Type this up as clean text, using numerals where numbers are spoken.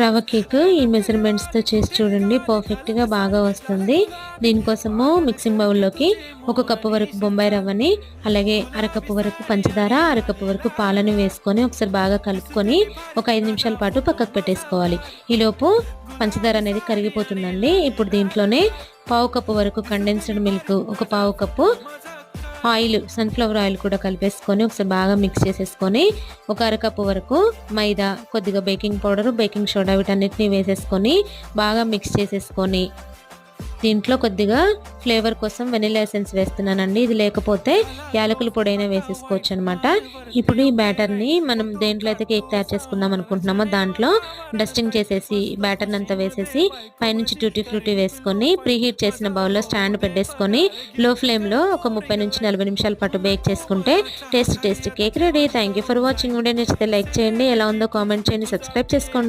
రవ్వ కేక్ ఈ మెజర్మెంట్స్‌తో చేసి చూడండి. పర్ఫెక్ట్‌గా బాగా వస్తుంది. దీనికోసము మిక్సింగ్ బౌల్‌లోకి ఒక కప్పు వరకు బొంబాయి రవ్వని, అలాగే అరకప్పు వరకు పంచదార, అరకప్పు వరకు పాలని వేసుకొని ఒకసారి బాగా కలుపుకొని ఒక 5 నిమిషాల పాటు పక్కకు పెట్టేసుకోవాలి. ఈలోపు పంచదార అనేది కరిగిపోతుందండి. ఇప్పుడు దీంట్లోనే పావు కప్పు వరకు కండెన్స్డ్ మిల్క్, ఒక పావు కప్పు ఆయిల్, సన్‌ఫ్లవర్ ఆయిల్ కూడా కలిపేసుకొని ఒకసారి బాగా మిక్స్ చేసేసుకొని, ఒక అరకప్పు వరకు మైదా, కొద్దిగా బేకింగ్ పౌడరు, బేకింగ్ సోడా వీటన్నిటిని వేసేసుకొని బాగా మిక్స్ చేసేసుకొని, దీంట్లో కొద్దిగా ఫ్లేవర్ కోసం వెనిల్లా ఎసెన్స్ వేస్తున్నానండి. ఇది లేకపోతే యాలకుల పొడైనా వేసేసుకోవచ్చనమాట. ఇప్పుడు ఈ బ్యాటర్‌ని మనం దేంట్లో అయితే కేక్ తయారు చేసుకుందాం అనుకుంటున్నామో దాంట్లో డస్టింగ్ చేసేసి, బ్యాటర్‌నంతా వేసేసి, పైనుంచి టూటీ ఫ్రూటీ వేసుకొని, ప్రీహీట్ చేసిన బౌల్‌లో స్టాండ్ పెట్టేసుకొని, లో ఫ్లేమ్‌లో ఒక 30-40 నిమిషాల పాటు బేక్ చేసుకుంటే tasty cake ready. Thank you for watching. Video నచ్చితే లైక్ చేయండి. ఎలా ఉందో కామెంట్ చేయండి. సబ్స్క్రైబ్ చేసుకోండి.